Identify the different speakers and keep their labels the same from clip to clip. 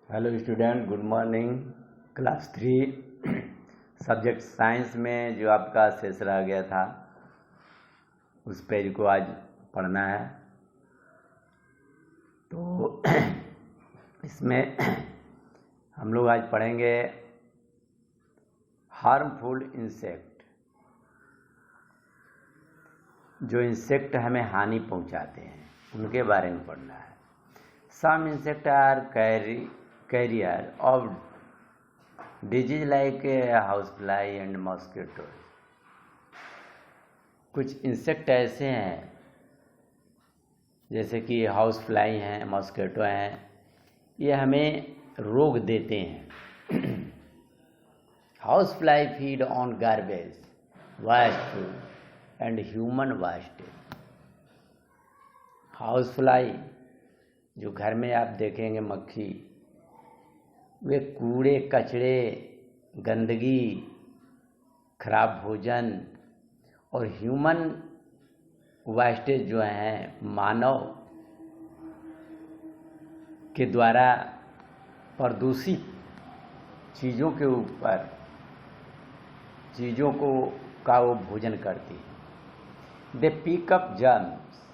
Speaker 1: Hello student, good morning. Class 3 subject science में जो आपका शेष रह गया था उस पेज को आज पढ़ना है। तो इसमें हम लोग आज पढ़ेंगे हार्मफुल इंसेक्ट, जो इंसेक्ट हमें हानि पहुंचाते हैं उनके बारे में पढ़ना है। Some insect are carrier of disease like housefly and mosquito। कुछ इंसेक्ट ऐसे हैं जैसे कि हाउस फ्लाई हैं, मॉस्किटो हैं, ये हमें रोग देते हैं। House fly feed on garbage, waste food and human waste. House fly जो घर में आप देखेंगे मक्खी, वे कूड़े कचरे, गंदगी, खराब भोजन और ह्यूमन वेस्टेज जो हैं, मानव के द्वारा प्रदूषित चीज़ों के ऊपर चीज़ों को का वो भोजन करती है। They pick up germs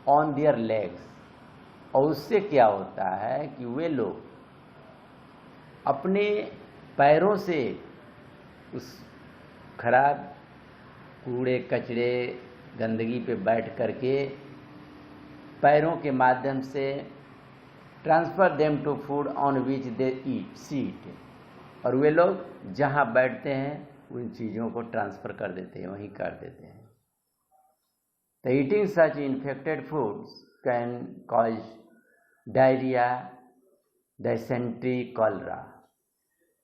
Speaker 1: on their legs. और उससे क्या होता है कि वे लोग अपने पैरों से उस खराब कूड़े कचरे गंदगी पे बैठ करके पैरों के माध्यम से transfer them to food on which they eat sit. और वे लोग जहाँ बैठते हैं उन चीज़ों को ट्रांसफ़र कर देते हैं, वहीं कर देते हैं। The eating such infected foods can cause diarrhoea, dysentery, cholera.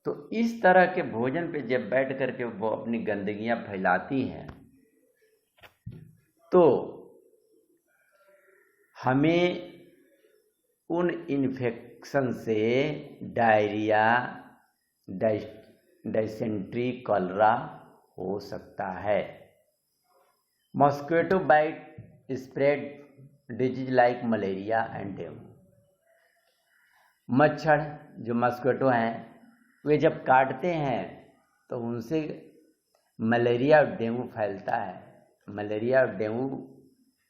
Speaker 1: तो इस तरह के भोजन पे जब बैठ करके वो अपनी गंदगियां फैलाती हैं तो हमें उन इन्फेक्शन से डायरिया, डायसेंट्री, कॉलरा हो सकता है। Mosquito bite spread disease like malaria and dengue. मच्छर जो मॉस्किटो हैं वे जब काटते हैं तो उनसे मलेरिया और डेंगू फैलता है। मलेरिया और डेंगू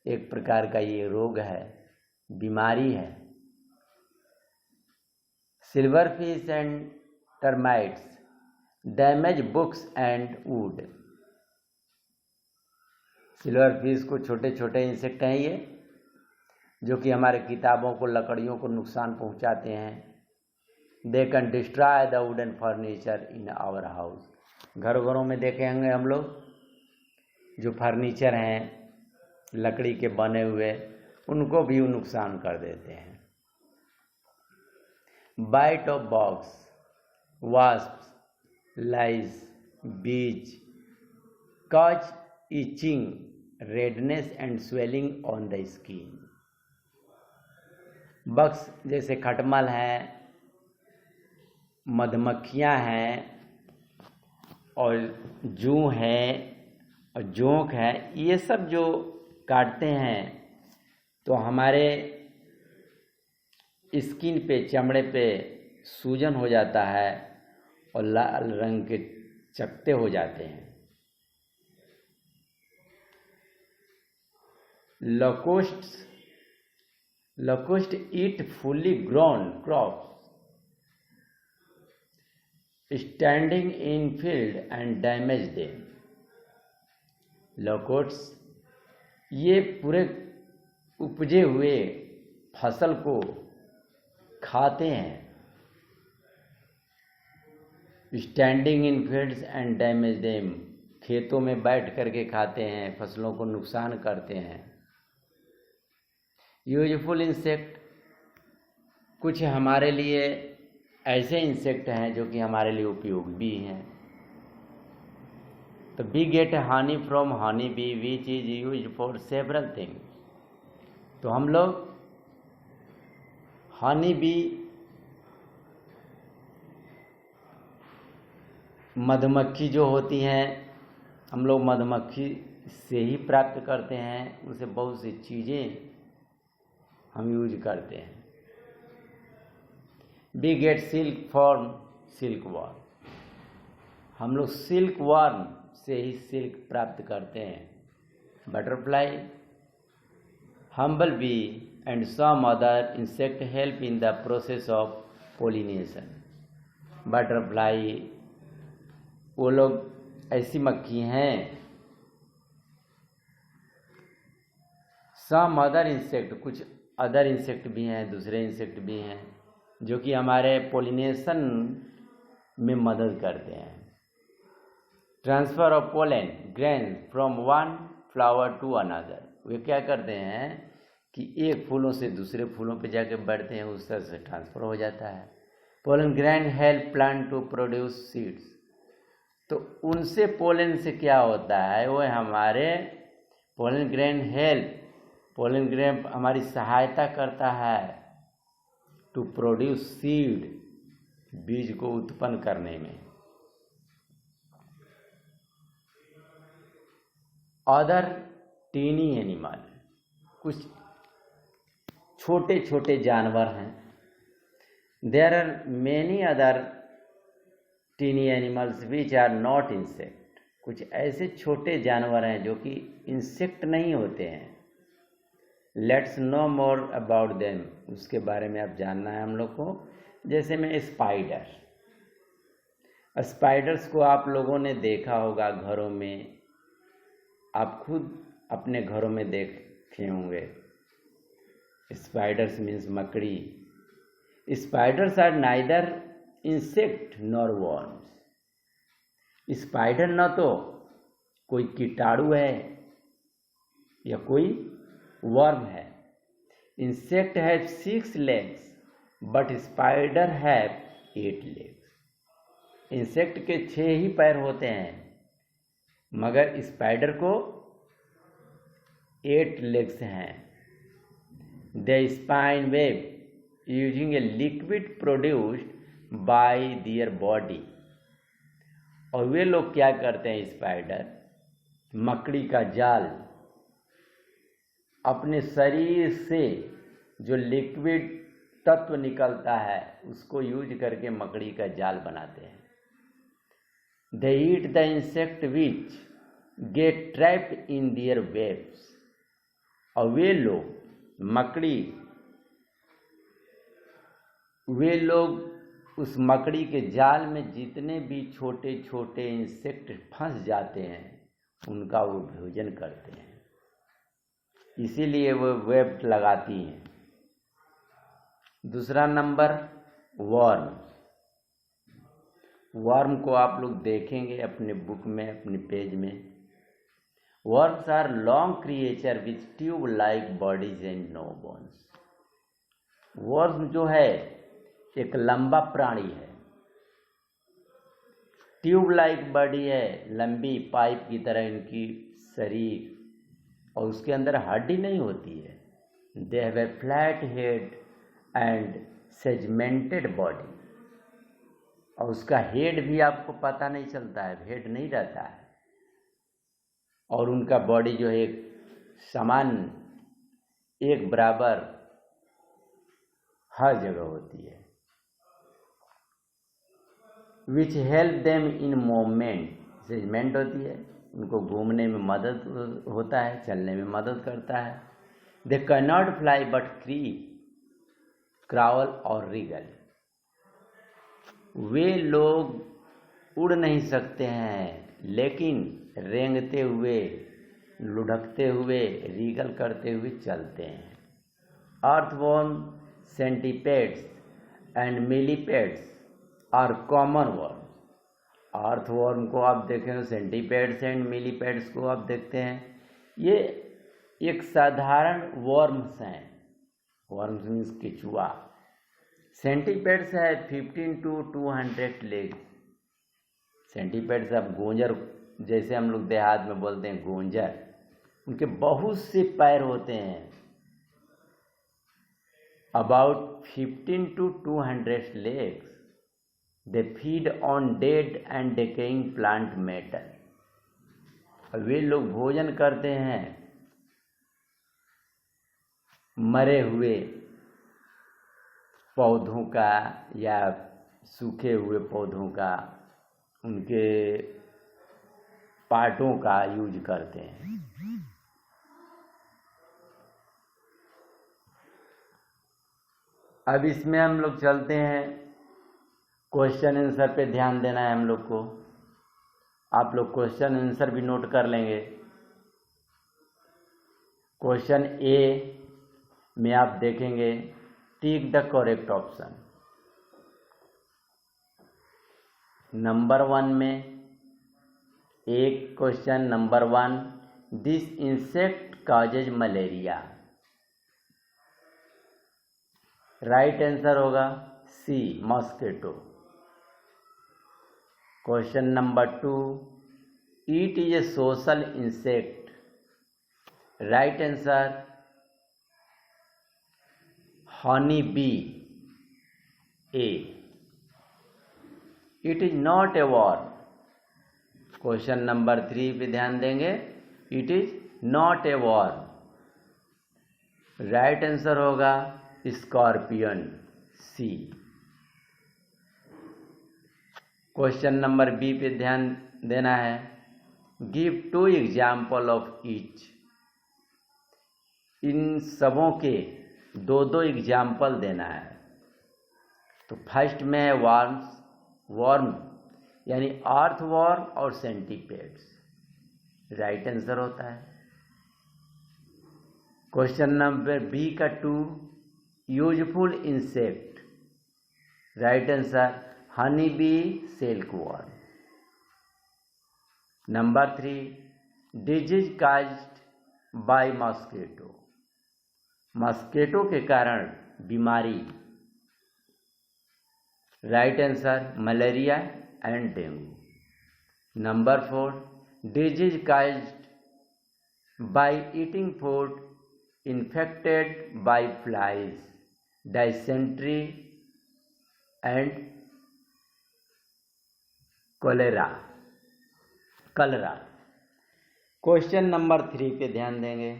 Speaker 1: एक प्रकार का ये रोग है, बीमारी है। Silver fish and termites damage books and would. Silver fish को छोटे छोटे इंसेक्ट हैं ये, जो कि हमारे किताबों को, लकड़ियों को नुकसान पहुंचाते हैं। They can destroy the wooden furniture in our house. घरों में देखे होंगे हम लोग, जो फर्नीचर हैं लकड़ी के बने हुए, उनको भी नुकसान कर देते हैं। Bite of bugs, wasps, lice, bees cause itching, redness and swelling on the skin. Bugs जैसे खटमल हैं, मधुमक्खियाँ हैं और जूं हैं और जोंक हैं, ये सब जो काटते हैं तो हमारे स्किन पे, चमड़े पे सूजन हो जाता है और लाल रंग के चकत्ते हो जाते हैं। Locusts eat fully grown crops standing in field and damage them। locusts ये पूरे उपजे हुए फसल को खाते हैं। Standing in fields and damage them, खेतों में बैठ करके खाते हैं, फसलों को नुकसान करते हैं। यूजफुल इंसेक्ट, कुछ हमारे लिए ऐसे इंसेक्ट हैं जो कि हमारे लिए उपयोगी भी हैं। तो we get honey from honey bee which is use for several things. तो हम लोग हनी बी, मधुमक्खी जो होती हैं, हम लोग मधुमक्खी से ही प्राप्त करते हैं, उनसे बहुत सी चीज़ें हम यूज करते हैं। We get silk from silk worm, हम लोग सिल्क वर्म से ही सिल्क प्राप्त करते हैं। Butterfly, humble bee and some other insect help in the process of pollination. Butterfly वो लोग ऐसी मक्खी हैं, सम अदर इंसेक्ट, कुछ अदर इंसेक्ट भी हैं, दूसरे इंसेक्ट भी हैं जो कि हमारे पोलिनेशन में मदद करते हैं। Transfer of pollen grain from one flower to another, वे क्या करते हैं कि एक फूलों से दूसरे फूलों पे जाके बढ़ते हैं, उस तरह से ट्रांसफ़र हो जाता है। Pollen grain help plant to produce seeds, तो उनसे पोलन से क्या होता है, वो हमारे pollen grain help, pollen grain हमारी सहायता करता है टू प्रोड्यूस सीड, बीज को उत्पन्न करने में। अदर टीनी एनिमल, कुछ छोटे छोटे जानवर हैं। There are many other tiny animals which are not insect, कुछ ऐसे छोटे जानवर हैं जो कि इंसेक्ट नहीं होते हैं। Let's no more about them, उसके बारे में अब जानना है हम लोग को। जैसे में स्पाइडर, स्पाइडर्स को आप लोगों ने देखा होगा घरों में, आप खुद अपने घरों में देखे होंगे। स्पाइडर्स मीन्स मकड़ी। Spiders are neither insect nor worms, spider न तो कोई कीटाणु है या कोई वर्म है। Insect have 6 legs but spider have 8 legs, insect के 6 ही पैर होते हैं मगर स्पाइडर को 8 legs हैं। The spine web using a liquid produced by their body, और वे लोग क्या करते हैं, स्पाइडर मकड़ी का जाल अपने शरीर से जो लिक्विड तत्व निकलता है उसको यूज करके मकड़ी का जाल बनाते हैं। They eat the insect which get trapped in their webs, और वे लोग उस मकड़ी के जाल में जितने भी छोटे छोटे इंसेक्ट फंस जाते हैं उनका वो भोजन करते हैं, इसीलिए वो वेब लगाती हैं। दूसरा नंबर वर्म, वर्म को आप लोग देखेंगे अपने बुक में, अपने पेज में। Worms are long creature with tube like bodies and no bones. Worm जो है एक लंबा प्राणी है, ट्यूब लाइक बॉडी है, लंबी पाइप की तरह इनकी शरीर, और उसके अंदर हड्डी नहीं होती है। They have a flat head and segmented body, और उसका हेड भी आपको पता नहीं चलता है, हेड नहीं रहता है, और उनका बॉडी जो है समान एक बराबर हर जगह होती है। Which help them in movement, segment होती है, उनको घूमने में मदद होता है, चलने में मदद करता है। They can not fly but creep, crawl और रिगल, वे लोग उड़ नहीं सकते हैं लेकिन रेंगते हुए, लुढ़कते हुए, रिगल करते हुए चलते हैं। Earthworm, centipedes and millipedes are common worm. Earthworm को आप देखें, सेंटीपेड्स एंड मिलीपेड्स को आप देखते हैं, ये एक साधारण वर्म्स हैं। वर्म्स मीन्स केचुआ। सेंटीपेड्स है 15 to 200 लेग्स। सेंटीपेड्स अब गोंजर, जैसे हम लोग देहात में बोलते हैं गोंजर, उनके बहुत से पैर होते हैं। about 15 to 200 legs. They feed on dead and decaying plant matter. वे लोग भोजन करते हैं मरे हुए पौधों का या सूखे हुए पौधों का, उनके पार्टों का यूज करते हैं। अब इसमें हम लोग चलते हैं, क्वेश्चन आंसर पे ध्यान देना है हम लोग को। आप लोग क्वेश्चन आंसर भी नोट कर लेंगे। क्वेश्चन ए में आप देखेंगे tick the correct option. Number 1 में एक question number 1, this insect causes malaria. Right answer होगा C, mosquito. Question number 2, it is a social insect. Right answer honey bee, A. It is not a worm. Question number 3 पे ध्यान देंगे, it is not a worm. Right answer होगा scorpion, C. Question number B पे ध्यान देना है, give 2 example of each. इन सबों के 2 एग्जाम्पल देना है। तो फर्स्ट में है वर्म यानी अर्थ वर्म और सेंटीपेड्स। राइट आंसर होता है। क्वेश्चन नंबर बी का 2, useful insect. Right answer honey B, silk worm. Number 3, disease caused by mosquito. Mosquito के कारण बीमारी। Right answer malaria and dengue. Number 4, disease caused by eating food infected by flies, dysentery and cholera। Question number 3 पे ध्यान देंगे।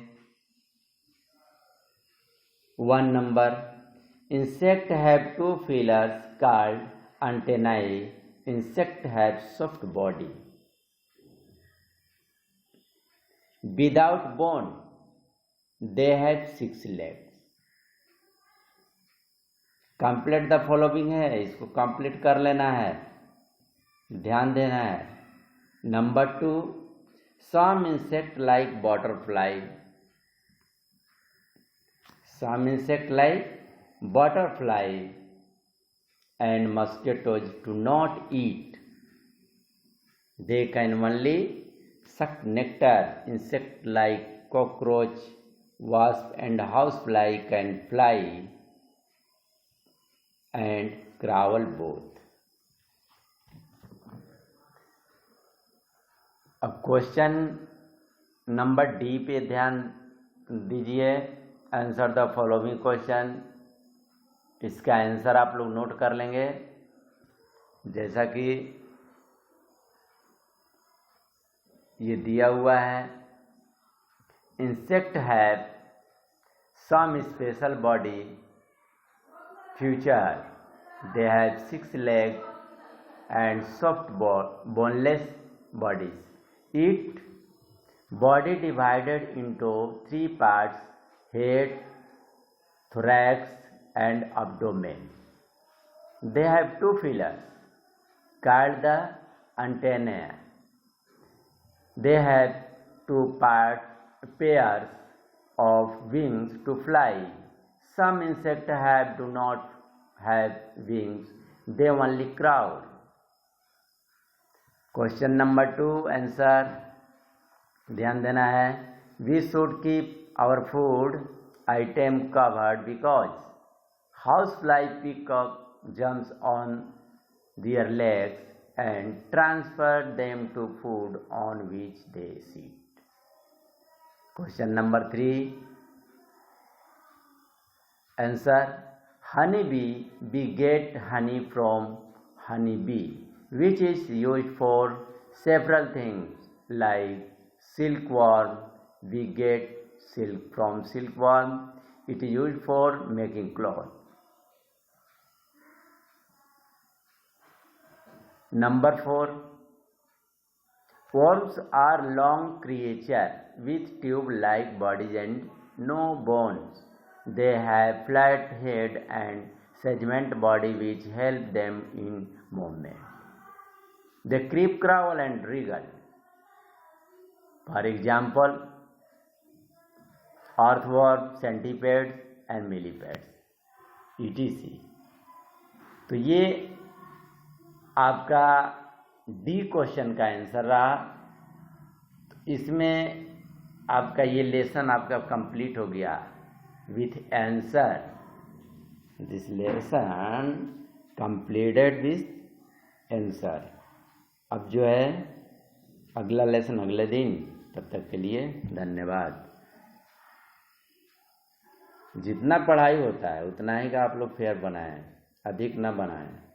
Speaker 1: 1 number, insect have 2 feelers called antennae। Insect have soft body without bone। They have 6 legs। Complete the following है, इसको complete कर लेना है, ध्यान देना है। Number 2, some insect like butterfly. Some insect like butterfly and mosquitoes do not eat। They can only suck nectar। Insect like cockroach, wasp and housefly can fly and crawl both। अब question number D पे ध्यान दीजिए। Answer the following question. इसका answer आप लोग note कर लेंगे। जैसा कि ये दिया हुआ है, insect have some special body feature। They have 6 legs and soft boneless bodies। Each body divided into 3 parts: head, thorax and abdomen। They have 2 feelers called the antennae। They have 2 pairs of wings to fly। Some insects do not have wings, they only crawl। Question number 2 answer ध्यान देना है, we should keep our food item covered because housefly pick up germs on their legs and transfer them to food on which they sit। Question number 3 answer, honey bee, we get honey from honey bee which is used for several things like silkworm। We get silk from silkworm, it is used for making cloth। Number 4, worms are long creatures with tube-like bodies and no bones. They have flat head and segment body which help them in movement. They creep, crawl and wriggle. For example, earthworms, centipedes and millipedes, etc. तो ये आपका D question का answer रहा। तो इसमें आपका ये lesson आपका कंप्लीट हो गया with answer. This lesson completed with answer. अब जो है अगला लेसन अगले दिन। तब तक के लिए धन्यवाद। जितना पढ़ाई होता है उतना ही का आप लोग फेयर बनाएं, अधिक ना बनाएं।